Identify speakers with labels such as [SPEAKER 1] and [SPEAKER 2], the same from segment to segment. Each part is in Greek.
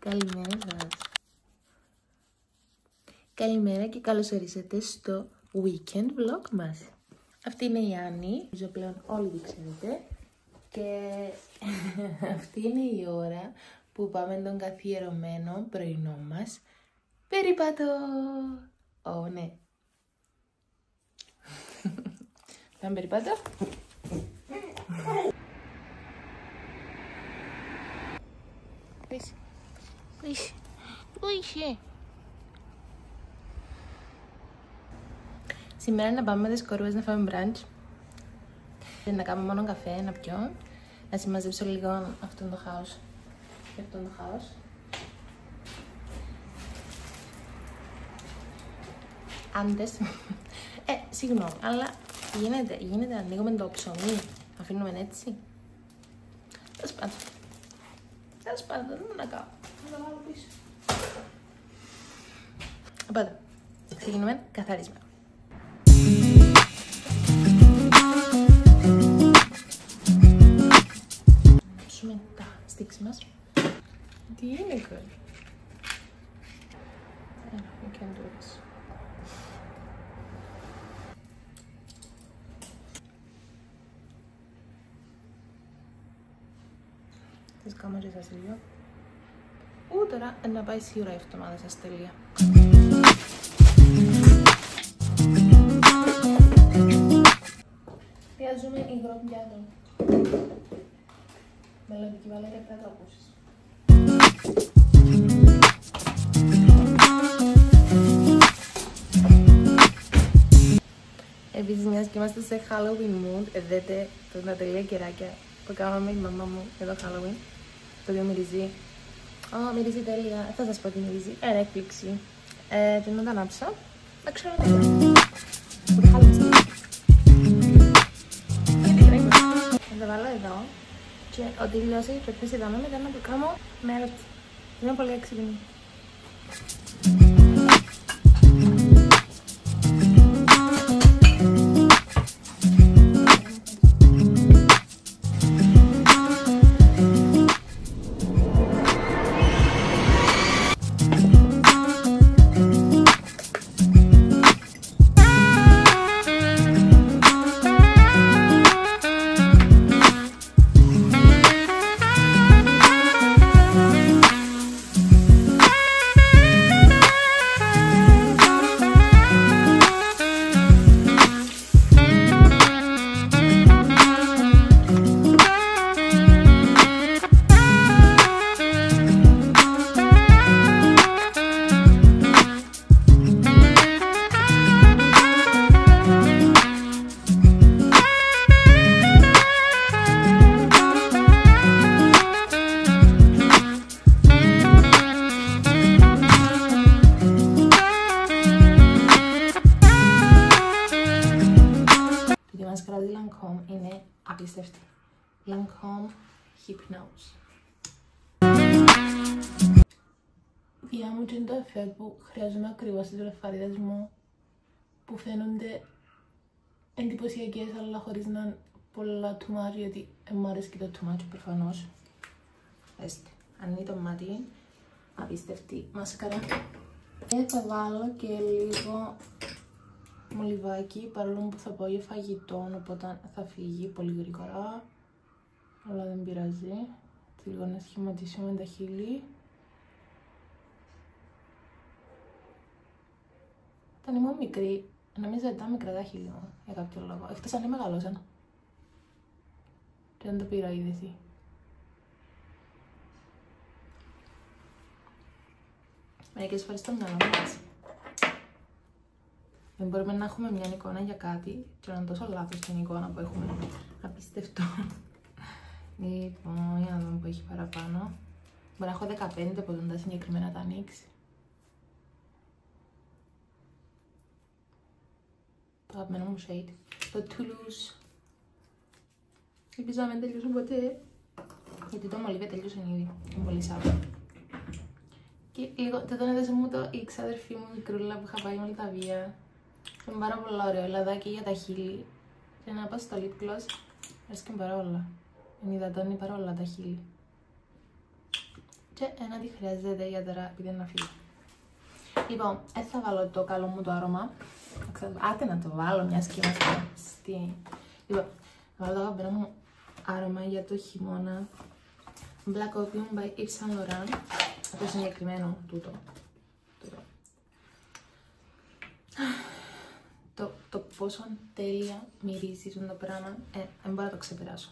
[SPEAKER 1] Καλημέρα σας. Καλημέρα και καλώς ορίσατε στο weekend vlog μας. Αυτή είναι η Άννη, νομίζω πλέον όλοι την ξέρετε. Και αυτή είναι η ώρα που πάμε τον καθιερωμένο πρωινό μας περίπατο. Ω, ναι. Πάμε περίπατο. Πού είσαι? Σήμερα να πάμε με τις κορούες να φάμε μπραντς. Να κάνουμε μόνο καφέ, να πιω. Να συμμαζέψω λίγο αυτόν το χάος. Και αυτόν το χάος. Άντες. Συγγνώμη, αλλά γίνεται να ανοίγουμε το ψωμί. Αφήνουμε έτσι. Τέλος πάντων, δεν μου να κάνω. Να το βάλω πίσω. Οπότε, ξεκινούμε καθάρισμα. Ψούμε τα στίξ μας. Τι είναι αυτό? You can do this. Τις κάμερες σας λίγο. Τώρα να πάει σίγουρα η εβδομάδα σας τέλεια. Χρειάζομαι υγρό πιάτο. Μελλοντική Βαλέρια, πρέπει να το ακούσεις. Επίσης, μιας και είμαστε σε Halloween mood, δείτε τα τελεία κεράκια που κάναμε η μαμά μου εδώ Halloween. Το οποίο μυρίζει. Μυρίζει τέλεια. Θα σας πω τι μυρίζει. Ένα έκπληξη. Και να το ανάψω. Να ξέρω τι είναι. Θα το βάλω εδώ. Και ό,τι τελειώσει πρέπει να δάμε μετά να το κάνω melt. Είναι πολύ έξυπνη. Lancome είναι απίστευτη. Lancome Hypnose. Διά μου και είναι το εφέ που χρειάζομαι ακριβώς στις βλεφαρίδες μου που φαίνονται εντυπωσιακές αλλά χωρίς να είναι πολλά too much, γιατί μου αρέσει και το too much προφανώς. Έστε, ανοίγει το μάτι, απίστευτη μάσκαρα. Και θα βάλω και λίγο μολυβάκι, παρόλο που θα πάω για φαγητό, οπότε θα φύγει πολύ γρήγορα, αλλά δεν πειράζει. Λίγο να σχηματίσουμε τα χείλη. Όταν ήμουν μικρή, νομίζω ότι ήταν μικρά τα χείλη μου, για κάποιο λόγο, εκτός αν μεγαλώσαν. Και δεν το πήρα είδηση. Μερικές φορές το μυαλό μου έτσι. Δεν μπορούμε να έχουμε μια εικόνα για κάτι και να είναι τόσο λάθος την εικόνα που έχουμε. Απίστευτο. Λοιπόν, για να δούμε που έχει παραπάνω. Μπορεί να έχω 15 από τον τα συγκεκριμένα τα ανοίξει. Το αγαπημένο μου shade. Το Toulouse. Ελπίζω να μην τελειώσουν ποτέ. Γιατί το μολύβι τελειώσαν ήδη. Είναι πολύ σάβο. Και λίγο, τότε έδωσε μου το η ξαδερφή μου μικρούλα που είχα πάει με τα βία. Είναι πάρα πολύ ωραίο, λαδάκι για τα χείλη. Και να πάω στο lip gloss, αρέσκει πάρα πολλά. Είναι υδατώνει πάρα πολλά τα χείλη. και ένα τι χρειάζεται για τώρα επειδή είναι να φύγει. Λοιπόν, έτσι θα βάλω το καλό μου το άρωμα. Άτε να το βάλω μιας και είμαστε στη... Λοιπόν, θα βάλω το αγαπημένο μου άρωμα για το χειμώνα. Black Opium by Yves Saint Laurent. Το συγκεκριμένο τούτο. Το πόσο τέλεια μυρίζει το πράγμα, δεν μπορώ να το ξεπεράσω.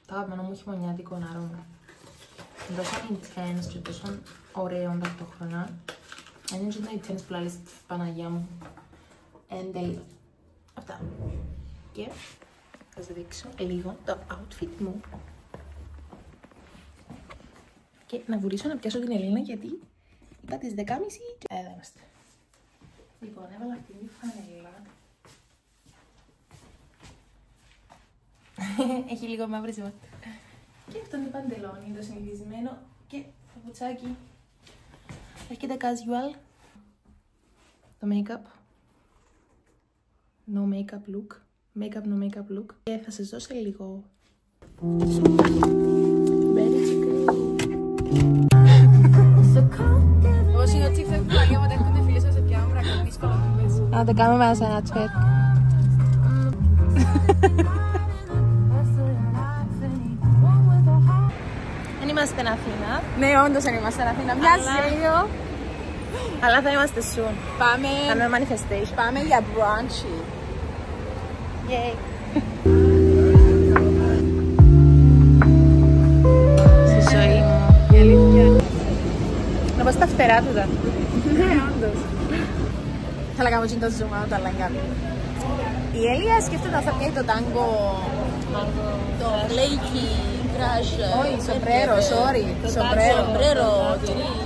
[SPEAKER 1] Το αγαπημένο μου χειμωνιάτικο άρωμα. Είναι τόσο intense και τόσο ωραίο ταυτόχρονα. Είναι και το intense που λάλλεις Παναγιά μου. Εν τέλειο. Αυτά. Και θα σας δείξω λίγο το outfit μου. Και να βουρήσω να πιάσω την Ελίνα γιατί είπα τις 10.30 και εδώ είμαστε. Λοιπόν, έβαλα αυτή τη φανέλα. Έχει λίγο μαύρη ζώα. Και αυτό είναι παντελόνι, το συνηθισμένο και το πουτσάκι. Έρχεται casual. Το make-up. No make-up look. Make-up, no make-up look. Και θα σας δώσω λίγο. Ready to go.
[SPEAKER 2] Όσοι είναι ότι φεύγουν παλιά όταν έρχονται φίλοι σας σε πιάνουν πράγματα δύσκολα να πες.
[SPEAKER 1] Να το κάνουμε μέσα ένα τσεκ. Δεν είμαστε στην Αθήνα.
[SPEAKER 2] Ναι, όντως δεν είμαστε στην Αθήνα. Μοιάζει λίγο.
[SPEAKER 1] Αλλά θα είμαστε soon.
[SPEAKER 2] Πάμε.
[SPEAKER 1] Κάνουμε manifestation.
[SPEAKER 2] Πάμε για brunch.
[SPEAKER 1] Yay. Στη ζωή μου.
[SPEAKER 2] Η αλήθεια.
[SPEAKER 1] Να πάω στα φτερά του τα.
[SPEAKER 2] Ναι, όντως. Θέλω να κάνω και το zoom out, αλλά εγκάρει. Η Έλια σκέφτεται να θα πιάει το τάγκο.
[SPEAKER 3] Το flaky crush.
[SPEAKER 2] Όχι, σομπρέρο, sorry.
[SPEAKER 3] Σομπρέρο.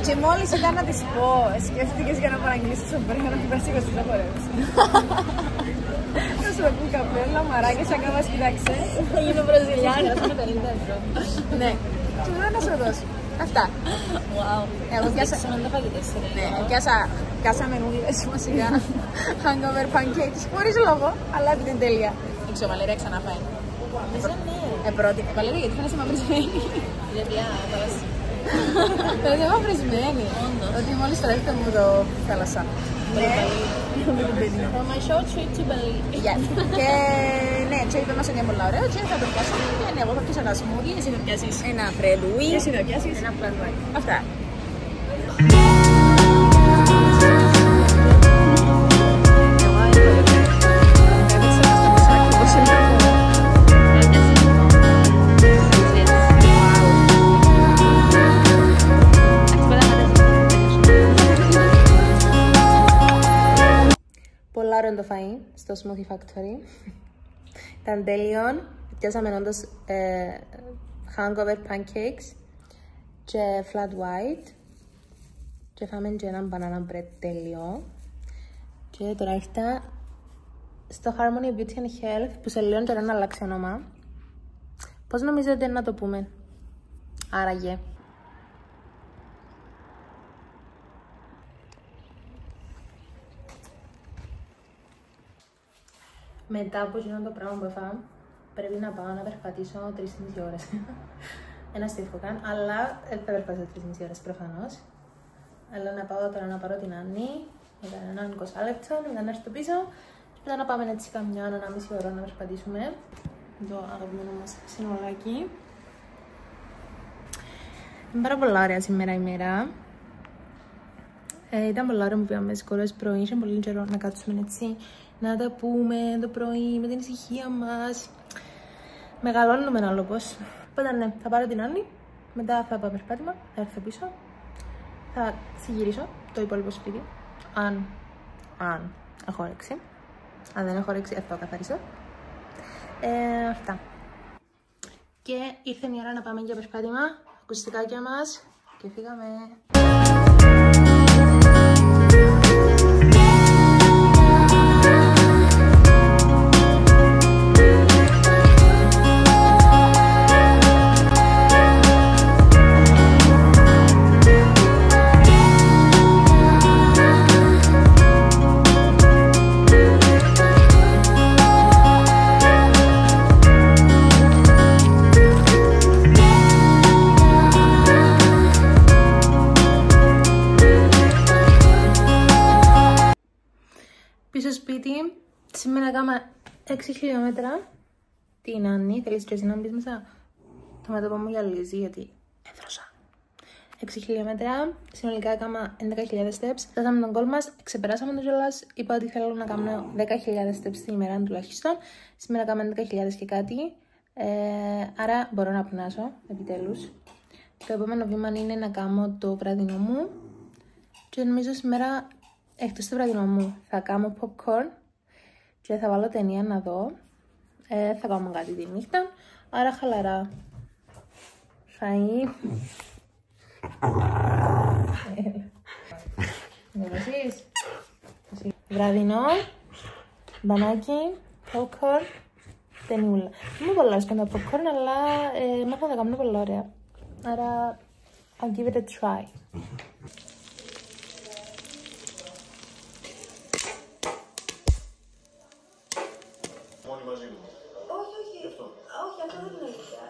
[SPEAKER 2] Και μόλις ήταν να της πω, σκέφτηκες για να παραγγείλεις το σομπρέρο να πας 20 θα χορέψει. Θα σου πω καπέλα, μαράκια, σαν κάμας, κοιτάξε.
[SPEAKER 3] Θα γίνω Βραζιλιάνα, θα είναι 50 ευρώ.
[SPEAKER 2] Ναι. Και μετά να σου δώσω. Αυτά.
[SPEAKER 3] Wow.
[SPEAKER 2] Εγώ πιάσα...
[SPEAKER 3] Σαν τα φάγετε σε
[SPEAKER 2] Ναι, πιάσαμε νούδλες βασικά. Hangover pancakes, χωρίς λόγο, αλλά την τέλεια. Η Βαλέρια ξανά φάει. Πρώτη. Βαλέρια, γιατί φαίνεσαι μαυρισμένη.
[SPEAKER 3] Παιδιά, πέρασε.
[SPEAKER 2] Φαίνεσαι μαυρισμένη.
[SPEAKER 3] Όντως.
[SPEAKER 2] Ότι μόλις τώρα έρχεται μου το θάλασσα. Ναι.
[SPEAKER 3] For my short trip to Bali.
[SPEAKER 2] Yes. Και ναι, και είπε μας ότι είναι πολύ ωραίο και θα το πιάσουμε. Και ναι, εγώ θα πιάσω ένα smoothie, εσύ θα πιάσεις ένα Fred Wing. Εσύ θα πιάσεις ένα flat white. Αυτά.
[SPEAKER 1] Πολλά ωραίο το φαΐ στο Smoothie Factory. Ήταν τέλειον. Πιάσαμε όντως hangover pancakes και flat white. Και φάμε και έναν banana bread τέλειο. Και τώρα ήρθα στο Harmony Beauty and Health που σε λίγο καιρό να αλλάξει όνομα. Πώς νομίζετε να το πούμε? Άραγε. Μετά από εκείνο το πράγμα που έφαγα, πρέπει να πάω να περπατήσω 3,5 ώρες. Ένα στίχο καν, αλλά δεν θα περπατήσω 3,5 ώρες προφανώς. Αλλά να πάω τώρα να πάρω την Άννη για έναν 20 λεπτό, μετά να έρθω πίσω και μετά να πάμε έτσι καμιά 1,5 ώρα να περπατήσουμε. Το αγαπημένο μας συνολάκι. Είναι πάρα πολλά ωραία σήμερα η μέρα. Ήταν πολλά ωραία που πήγαμε στις κόρες πρωί, είχε πολύ καιρό να κάτσουμε έτσι, να τα πούμε το πρωί με την ησυχία μας. Μεγαλώνουμε άλλο πως. Οπότε ναι, θα πάρω την Άννη, μετά θα πάω περπάτημα, θα έρθω πίσω, θα συγυρίσω το υπόλοιπο σπίτι, αν έχω όρεξη. Αν δεν έχω όρεξη, θα το καθαρίσω. Αυτά. Και ήρθε η ώρα να πάμε για περπάτημα, ακουστικάκια μας και φύγαμε.
[SPEAKER 2] ότι σήμερα κάναμε 6 χιλιόμετρα. Τι είναι, Άννη, θέλεις και εσύ να μπεις μέσα? Το μέτωπο μου γυαλίζει γιατί έδρωσα. 6 χιλιόμετρα, συνολικά έκανα 11.000 steps. Φτάσαμε τον goal μας, ξεπεράσαμε το κιόλας. Είπα ότι θέλω να κάνω 10.000 steps την ημέρα τουλάχιστον. Σήμερα κάναμε 11.000 και κάτι. Άρα μπορώ να πνάσω, επιτέλους. Το επόμενο βήμα είναι να κάνω το βραδινό μου. Και νομίζω σήμερα, εκτός του βραδινό μου, θα κάνω popcorn και θα βάλω ταινία να δω. Θα κάνω κάτι τη νύχτα. Άρα χαλαρά. Φαΐ. Εσείς. Βραδινό, μπανάκι, popcorn, ταινιούλα. Δεν μου πολλά αρέσκουν τα popcorn, αλλά μάθα να τα κάνουν πολλά ωραία. Άρα, I'll give it a try.
[SPEAKER 4] Μόνοι μαζί μου. Όχι, αυτό δεν είναι αλήθεια.